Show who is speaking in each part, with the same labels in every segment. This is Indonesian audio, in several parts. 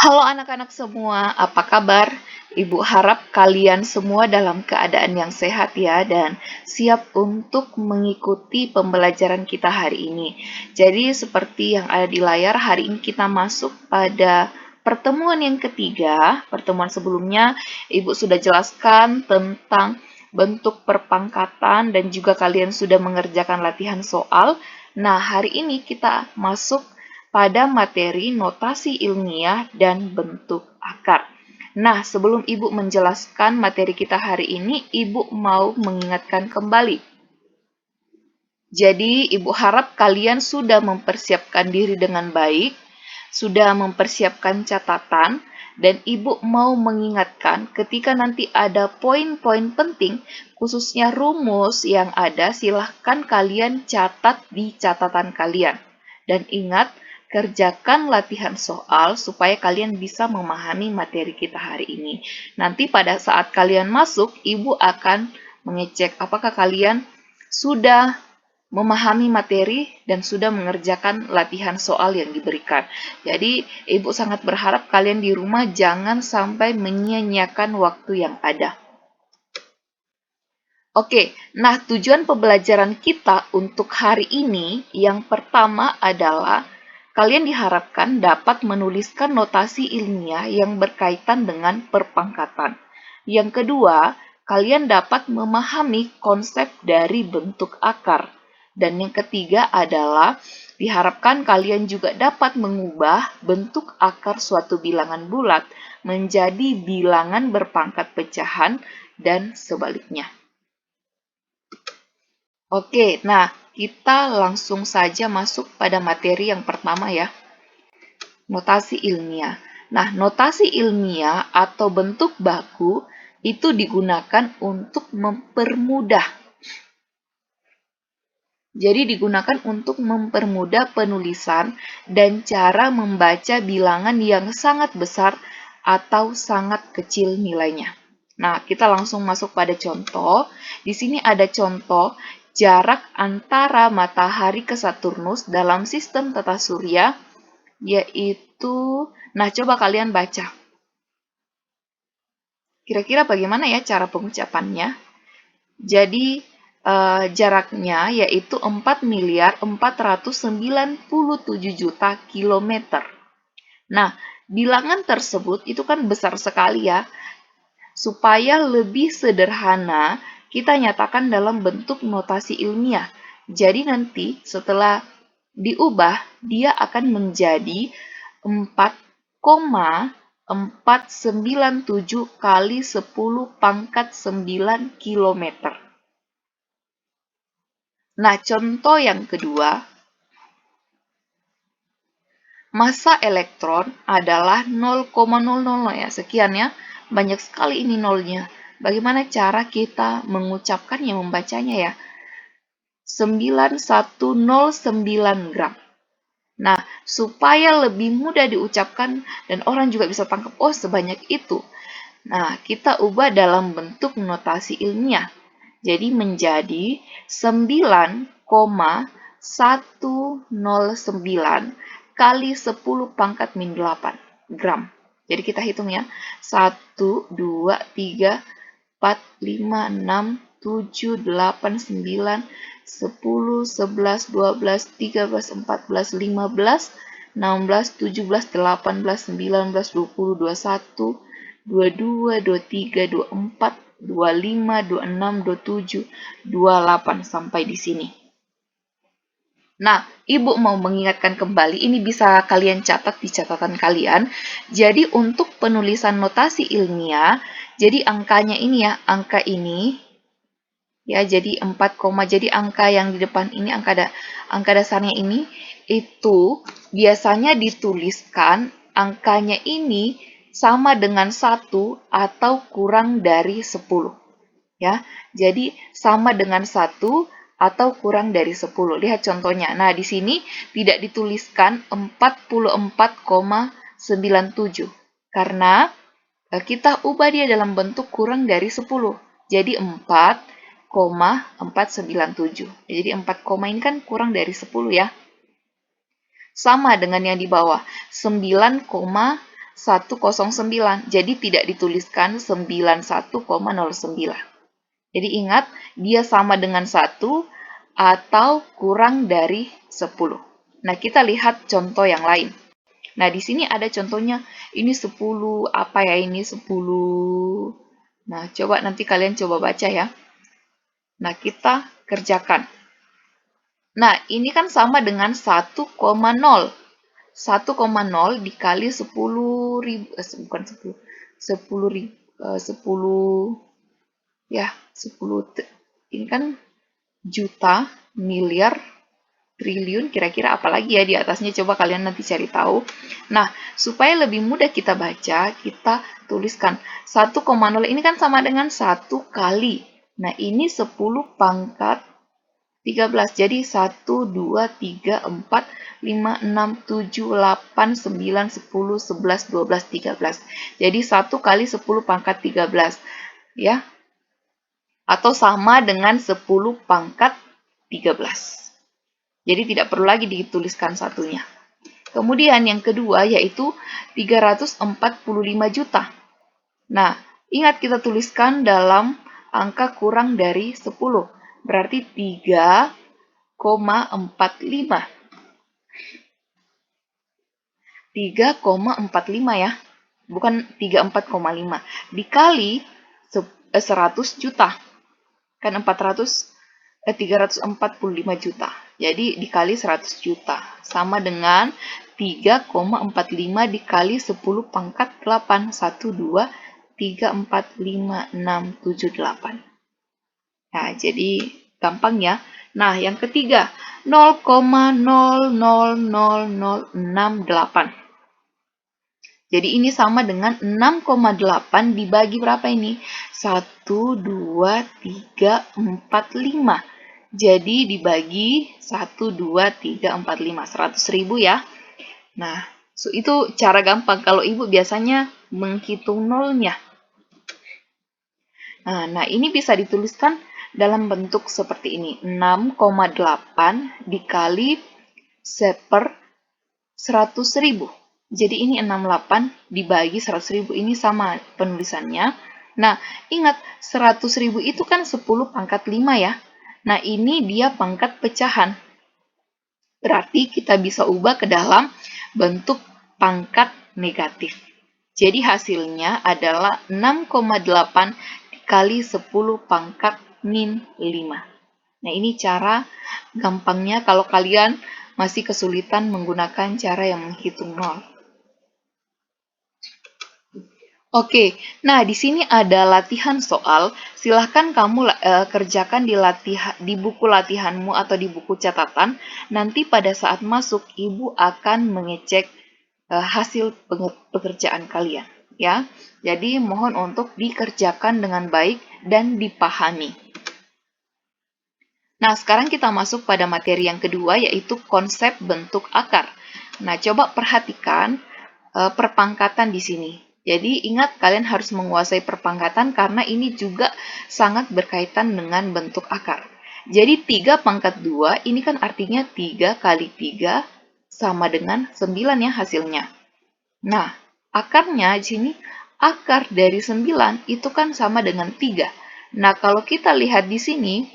Speaker 1: Halo anak-anak semua, apa kabar? Ibu harap kalian semua dalam keadaan yang sehat ya dan siap untuk mengikuti pembelajaran kita hari ini. Jadi seperti yang ada di layar, hari ini kita masuk pada pertemuan yang ketiga. Pertemuan sebelumnya Ibu sudah jelaskan tentang bentuk perpangkatan dan juga kalian sudah mengerjakan latihan soal. Nah, hari ini kita masuk pada materi notasi ilmiah dan bentuk akar. Nah, sebelum Ibu menjelaskan materi kita hari ini, Ibu mau mengingatkan kembali. Jadi, Ibu harap kalian sudah mempersiapkan diri dengan baik, sudah mempersiapkan catatan, dan Ibu mau mengingatkan ketika nanti ada poin-poin penting, khususnya rumus yang ada, silahkan kalian catat di catatan kalian. Dan ingat, kerjakan latihan soal supaya kalian bisa memahami materi kita hari ini. Nanti pada saat kalian masuk, Ibu akan mengecek apakah kalian sudah memahami materi dan sudah mengerjakan latihan soal yang diberikan. Jadi, Ibu sangat berharap kalian di rumah jangan sampai menyia-nyiakan waktu yang ada. Oke, nah tujuan pembelajaran kita untuk hari ini yang pertama adalah kalian diharapkan dapat menuliskan notasi ilmiah yang berkaitan dengan perpangkatan. Yang kedua, kalian dapat memahami konsep dari bentuk akar. Dan yang ketiga adalah diharapkan kalian juga dapat mengubah bentuk akar suatu bilangan bulat menjadi bilangan berpangkat pecahan dan sebaliknya. Oke, nah kita langsung saja masuk pada materi yang pertama ya, notasi ilmiah. Nah, notasi ilmiah atau bentuk baku itu digunakan untuk mempermudah. Jadi digunakan untuk mempermudah penulisan dan cara membaca bilangan yang sangat besar atau sangat kecil nilainya. Nah, kita langsung masuk pada contoh. Di sini ada contoh jarak antara matahari ke Saturnus dalam sistem tata surya, yaitu, nah coba kalian baca. Kira-kira bagaimana ya cara pengucapannya? Jadi, jaraknya yaitu 4.497.000.000 kilometer. Nah, bilangan tersebut itu kan besar sekali ya. Supaya lebih sederhana, kita nyatakan dalam bentuk notasi ilmiah. Jadi nanti setelah diubah, dia akan menjadi 4,497 kali 10 pangkat 9 kilometer. Nah, contoh yang kedua, massa elektron adalah 0,00 ya, sekian ya. Banyak sekali ini nolnya. Bagaimana cara kita mengucapkannya, membacanya ya? 9109 gram. Nah, supaya lebih mudah diucapkan dan orang juga bisa tangkap, oh sebanyak itu. Nah, kita ubah dalam bentuk notasi ilmiah. Jadi menjadi 9,109 kali 10 pangkat min 8 gram. Jadi kita hitung ya. 1, 2, 3, 4, 5, 6, 7, 8, 9, 10, 11, 12, 13, 14, 15, 16, 17, 18, 19, 20, 21, 22, 23, 24, 25, 26, 27, 28 sampai di sini. Nah, Ibu mau mengingatkan kembali, ini bisa kalian catat di catatan kalian. Jadi untuk penulisan notasi ilmiah, jadi angkanya ini ya, angka ini ya, jadi 4, jadi angka yang di depan ini, angka dasarnya ini, itu biasanya dituliskan angkanya ini sama dengan 1 atau kurang dari 10. Ya, jadi sama dengan 1 atau kurang dari 10. Lihat contohnya. Nah, di sini tidak dituliskan 44,97 karena kita ubah dia dalam bentuk kurang dari 10. Jadi 4,497. Jadi 4, ini kan kurang dari 10 ya. Sama dengan yang di bawah, 9,109 109. Jadi tidak dituliskan 91,09. Jadi ingat, dia sama dengan 1 atau kurang dari 10. Nah, kita lihat contoh yang lain. Nah, di sini ada contohnya, ini 10, apa ya ini 10. Nah, coba nanti kalian coba baca ya. Nah, kita kerjakan. Nah, ini kan sama dengan 1,0. 1,0 dikali 10.000, bukan 10, 10.000, 10, ya, 10, ini kan juta, miliar, triliun, kira-kira apalagi ya di atasnya, coba kalian nanti cari tahu. Nah, supaya lebih mudah kita baca, kita tuliskan 1,0 ini kan sama dengan 1 kali. Nah, ini 10 pangkat 13. Jadi 1, 2, 3, 4, 5, 6, 7, 8, 9, 10, 11, 12, 13. Jadi 1 kali 10 pangkat 13. Ya, atau sama dengan 10 pangkat 13. Jadi tidak perlu lagi dituliskan satunya. Kemudian yang kedua yaitu 345 juta. Nah, ingat kita tuliskan dalam angka kurang dari 10. Berarti 3,45. 3,45 ya. Bukan 34,5. Dikali 100 juta. Kan 345 juta. Jadi dikali 100 juta. Sama dengan 3,45 dikali 10 pangkat 8. 1, 2, 3, 4, 5, 6, 7, 8. Nah, jadi gampang ya. Nah, yang ketiga, 0,000068. Jadi ini sama dengan 6,8 dibagi berapa ini? 1, 2, 3, 4, 5. Jadi dibagi 1, 2, 3, 4, 5. 100.000 ya. Nah, itu cara gampang. Kalau ibu biasanya menghitung nolnya. Nah, ini bisa dituliskan dalam bentuk seperti ini. 6,8 dikali seper 100.000. Jadi ini 68 dibagi 100.000, ini sama penulisannya. Nah, ingat 100.000 itu kan 10 pangkat 5 ya. Nah, ini dia pangkat pecahan. Berarti kita bisa ubah ke dalam bentuk pangkat negatif. Jadi hasilnya adalah 6,8 dikali 10 pangkat min 5. Nah, ini cara gampangnya kalau kalian masih kesulitan menggunakan cara yang menghitung nol. Oke, nah di sini ada latihan soal. Silahkan kamu kerjakan di buku latihanmu atau di buku catatan. Nanti pada saat masuk, ibu akan mengecek hasil pekerjaan kalian. Ya, jadi mohon untuk dikerjakan dengan baik dan dipahami. Nah, sekarang kita masuk pada materi yang kedua, yaitu konsep bentuk akar. Nah, coba perhatikan perpangkatan di sini. Jadi ingat kalian harus menguasai perpangkatan karena ini juga sangat berkaitan dengan bentuk akar. Jadi 3 pangkat 2 ini kan artinya 3 kali 3 sama dengan 9 ya hasilnya. Nah, akarnya di sini akar dari 9 itu kan sama dengan 3. Nah, kalau kita lihat di sini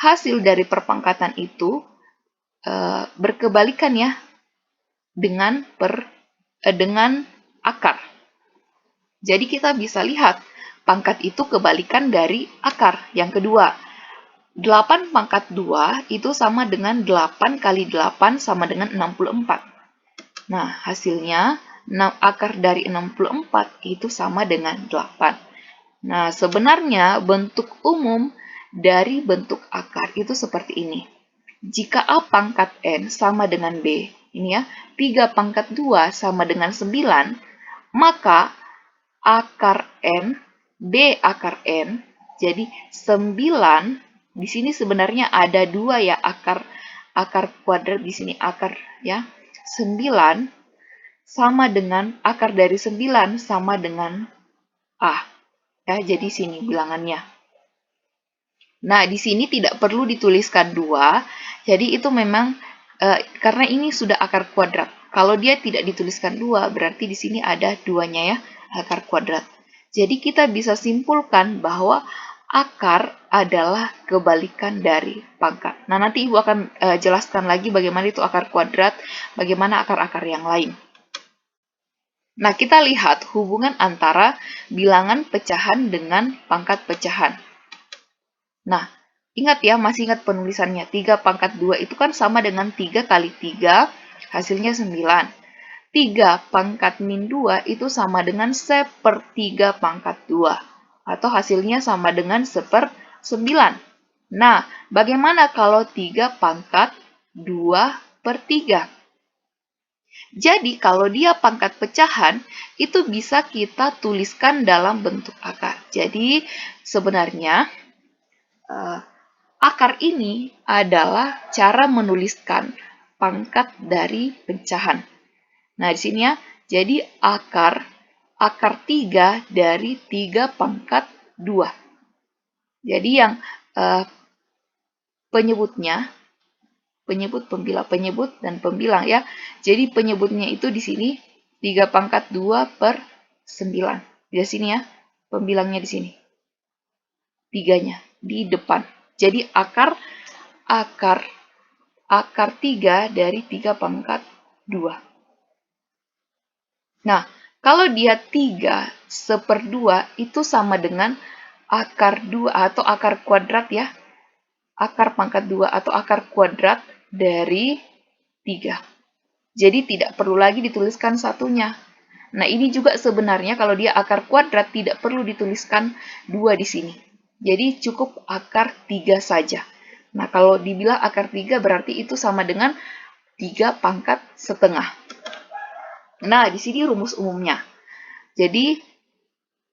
Speaker 1: hasil dari perpangkatan itu berkebalikan ya dengan akar. Jadi kita bisa lihat, pangkat itu kebalikan dari akar. Yang kedua, 8 pangkat 2 itu sama dengan 8 kali 8 sama dengan 64. Nah, hasilnya akar dari 64 itu sama dengan 8. Nah, sebenarnya bentuk umum dari bentuk akar itu seperti ini. Jika A pangkat N sama dengan B, ini ya, 3 pangkat 2 sama dengan 9, maka akar N, B akar N, jadi 9, di sini sebenarnya ada 2 ya, akar kuadrat di sini, akar ya, 9 sama dengan, akar dari 9 sama dengan A. Ya, jadi sini bilangannya. Nah, di sini tidak perlu dituliskan 2, jadi itu memang, karena ini sudah akar kuadrat. Kalau dia tidak dituliskan 2, berarti di sini ada 2-nya ya, akar kuadrat. Jadi kita bisa simpulkan bahwa akar adalah kebalikan dari pangkat. Nah, nanti Ibu akan jelaskan lagi bagaimana itu akar kuadrat, bagaimana akar-akar yang lain. Nah, kita lihat hubungan antara bilangan pecahan dengan pangkat pecahan. Nah, ingat ya, masih ingat penulisannya. 3 pangkat 2 itu kan sama dengan 3 kali 3, hasilnya 9. 3 pangkat min 2 itu sama dengan 1/3 pangkat 2. Atau hasilnya sama dengan 1/9. Nah, bagaimana kalau 3 pangkat 2/3? Jadi, kalau dia pangkat pecahan, itu bisa kita tuliskan dalam bentuk akar. Jadi, sebenarnya akar ini adalah cara menuliskan pangkat dari pecahan. Nah, di sini ya, jadi akar 3 dari 3 pangkat 2. Jadi yang penyebutnya, penyebut dan pembilang ya. Jadi penyebutnya itu di sini 3 pangkat 2/9. Di sini ya, pembilangnya di sini. 3-nya di depan. Jadi akar 3 dari 3 pangkat 2. Nah, kalau dia 3/2 itu sama dengan akar 2 atau akar kuadrat ya. Akar pangkat 2 atau akar kuadrat dari 3. Jadi tidak perlu lagi dituliskan satunya. Nah, ini juga sebenarnya kalau dia akar kuadrat tidak perlu dituliskan 2 di sini. Jadi cukup akar 3 saja. Nah, kalau dibilang akar 3 berarti itu sama dengan 3 pangkat setengah. Nah, di sini rumus umumnya. Jadi,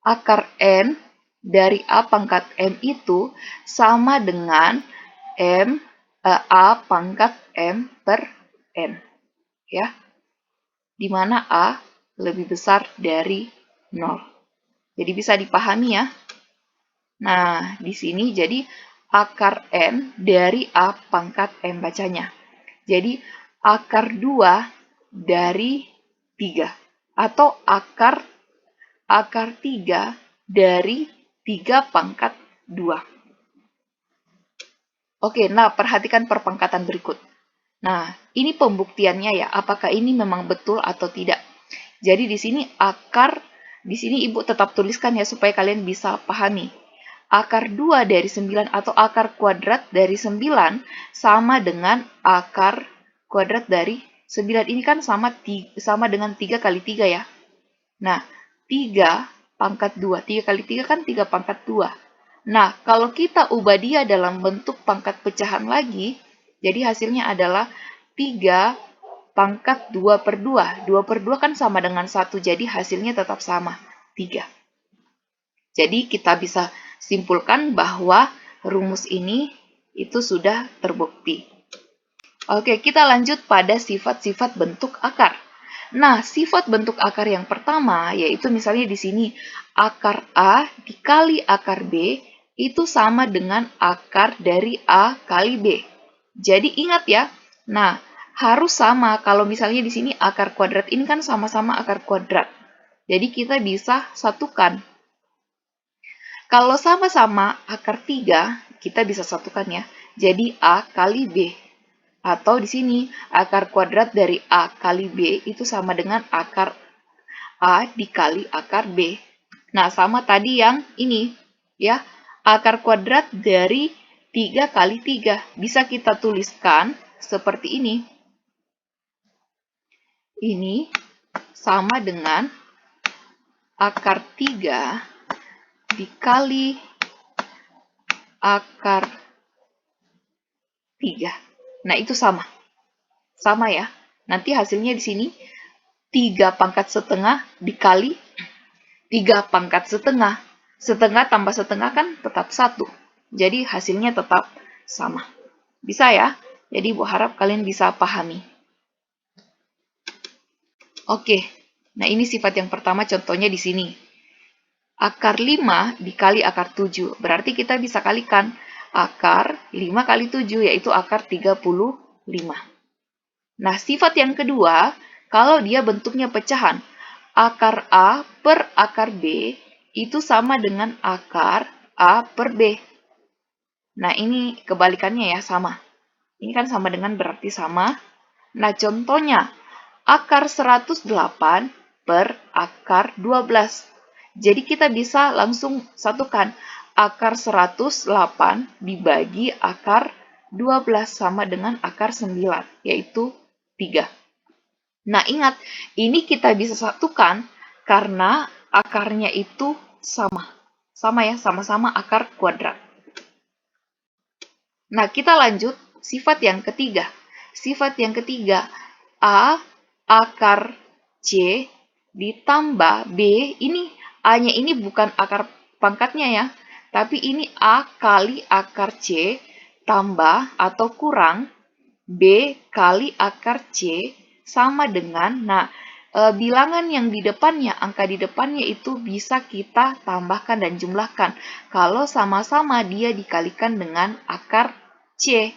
Speaker 1: akar N dari A pangkat M itu sama dengan A pangkat M per N. Ya, di mana A lebih besar dari 0. Jadi bisa dipahami ya. Nah, di sini jadi akar N dari A pangkat M bacanya. Jadi akar 2 dari 3. Atau akar 3 dari 3 pangkat 2. Oke, nah perhatikan perpangkatan berikut. Nah, ini pembuktiannya ya, apakah ini memang betul atau tidak. Jadi di sini di sini Ibu tetap tuliskan ya supaya kalian bisa pahami. Akar 2 dari 9 atau akar kuadrat dari 9 sama dengan akar kuadrat dari 9. Ini kan sama dengan 3 kali 3 ya. Nah, 3 pangkat 2. 3 kali 3 kan 3 pangkat 2. Nah, kalau kita ubah dia dalam bentuk pangkat pecahan lagi, jadi hasilnya adalah 3 pangkat 2/2. 2/2 kan sama dengan 1, jadi hasilnya tetap sama, 3. Jadi kita bisa simpulkan bahwa rumus ini itu sudah terbukti. Oke, kita lanjut pada sifat-sifat bentuk akar. Nah, sifat bentuk akar yang pertama yaitu misalnya di sini akar A dikali akar B itu sama dengan akar dari A kali B. Jadi ingat ya. Nah, harus sama kalau misalnya di sini akar kuadrat ini kan sama-sama akar kuadrat. Jadi kita bisa satukan. Kalau sama-sama akar 3, kita bisa satukan ya. Jadi A kali B. Atau di sini akar kuadrat dari A kali B itu sama dengan akar A dikali akar B. Nah, sama tadi yang ini ya. Akar kuadrat dari 3 kali 3. Bisa kita tuliskan seperti ini. Ini sama dengan akar 3 dikali akar 3. Nah, itu sama. Sama ya. Nanti hasilnya di sini 3 pangkat setengah dikali 3 pangkat setengah. Setengah tambah setengah kan tetap 1. Jadi hasilnya tetap sama. Bisa ya? Jadi Ibu harap kalian bisa pahami. Oke. Nah, ini sifat yang pertama contohnya di sini. Akar 5 dikali akar 7. Berarti kita bisa kalikan akar 5 kali 7, yaitu akar 35. Nah, sifat yang kedua, Kalau dia bentuknya pecahan, akar A per akar B itu sama dengan akar A per B. Nah, ini kebalikannya ya, sama. Ini kan sama dengan berarti sama. Nah, contohnya, akar 108 per akar 12. Jadi kita bisa langsung satukan. Akar 108 dibagi akar 12 sama dengan akar 9, yaitu 3. Nah, ingat, ini kita bisa satukan karena akarnya itu sama. Sama ya, sama-sama akar kuadrat. Nah, kita lanjut sifat yang ketiga. Sifat yang ketiga, A akar C ditambah B, ini A-nya ini bukan akar pangkatnya ya, tapi ini A kali akar C tambah atau kurang B kali akar C sama dengan, nah, bilangan yang di depannya, angka di depannya itu bisa kita tambahkan dan jumlahkan kalau sama-sama dia dikalikan dengan akar C.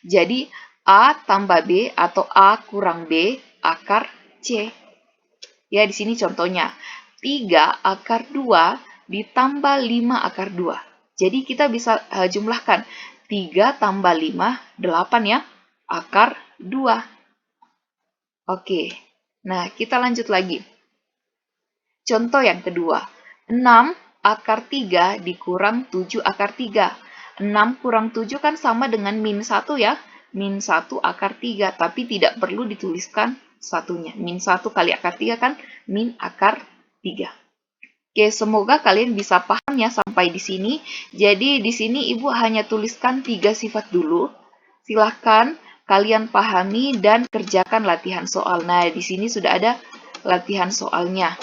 Speaker 1: Jadi, A tambah B atau A kurang B akar C. Ya, di sini contohnya. 3 akar 2 ditambah 5 akar 2. Jadi, kita bisa jumlahkan. 3 tambah 5, 8 ya. Akar 2. Oke. Nah, kita lanjut lagi. Contoh yang kedua. 6 akar 3 dikurang 7 akar 3. 6 kurang 7 kan sama dengan min 1 ya. Min 1 akar 3, tapi tidak perlu dituliskan satunya. Min 1 kali akar 3 kan min akar 3. Oke, semoga kalian bisa paham ya sampai di sini. Jadi di sini Ibu hanya tuliskan 3 sifat dulu. Silahkan kalian pahami dan kerjakan latihan soal. Nah, di sini sudah ada latihan soalnya.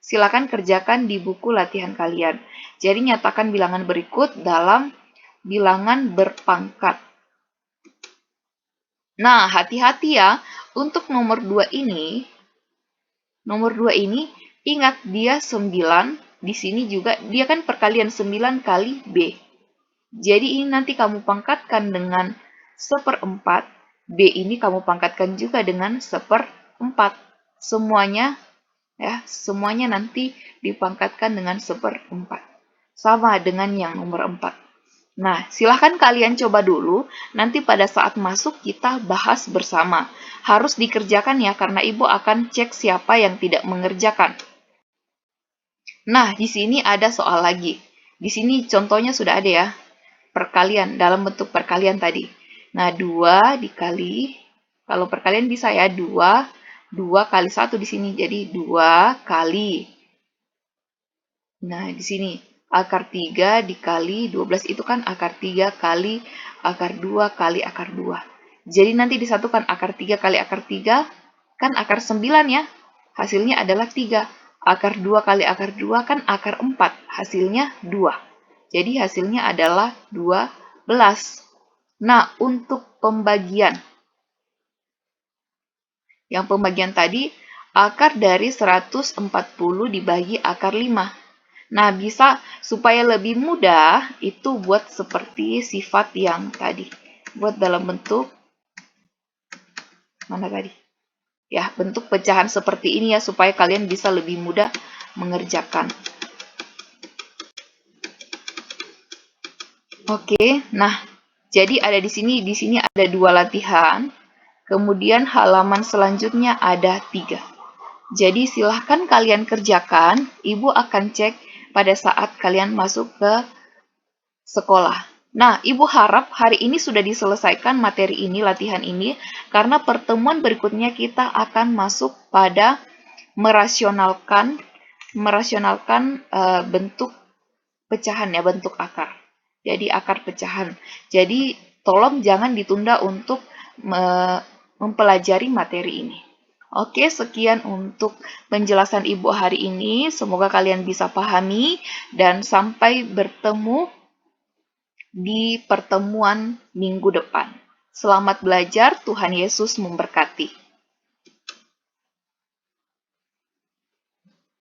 Speaker 1: Silakan kerjakan di buku latihan kalian. Jadi nyatakan bilangan berikut dalam bilangan berpangkat. Nah, hati-hati ya. Untuk nomor 2 ini, ingat dia 9. Di sini juga dia kan perkalian 9 kali B. Jadi ini nanti kamu pangkatkan dengan 1/4. B ini kamu pangkatkan juga dengan 1/4. Semuanya nanti dipangkatkan dengan 1/4. Sama dengan yang nomor 4. Nah, silahkan kalian coba dulu. Nanti pada saat masuk kita bahas bersama. Harus dikerjakan ya, karena Ibu akan cek siapa yang tidak mengerjakan. Nah, di sini ada soal lagi. Di sini contohnya sudah ada ya. Perkalian, dalam bentuk perkalian tadi. Nah, 2 dikali, kalau perkalian bisa ya, 2 kali 1 di sini. Jadi 2 kali. Nah, di sini akar 3 dikali 12 itu kan akar 3 kali akar 2 kali akar 2. Jadi nanti disatukan akar 3 kali akar 3, kan akar 9 ya. Hasilnya adalah 3. Akar 2 kali akar 2 kan akar 4. Hasilnya 2. Jadi hasilnya adalah 12. Nah, untuk pembagian. Yang pembagian tadi, akar dari 140 dibagi akar 5. Nah, bisa supaya lebih mudah, itu buat seperti sifat yang tadi. Buat dalam bentuk, mana tadi? Ya, bentuk pecahan seperti ini ya, supaya kalian bisa lebih mudah mengerjakan. Oke, nah, jadi ada di sini ada 2 latihan. Kemudian halaman selanjutnya ada 3. Jadi silahkan kalian kerjakan, Ibu akan cek pada saat kalian masuk ke sekolah. Nah, Ibu harap hari ini sudah diselesaikan materi ini, latihan ini, karena pertemuan berikutnya kita akan masuk pada merasionalkan bentuk pecahan ya, bentuk akar. Jadi akar pecahan. Jadi tolong jangan ditunda untuk mempelajari materi ini. Oke, sekian untuk penjelasan Ibu hari ini. Semoga kalian bisa pahami dan sampai bertemu di pertemuan minggu depan. Selamat belajar, Tuhan Yesus memberkati.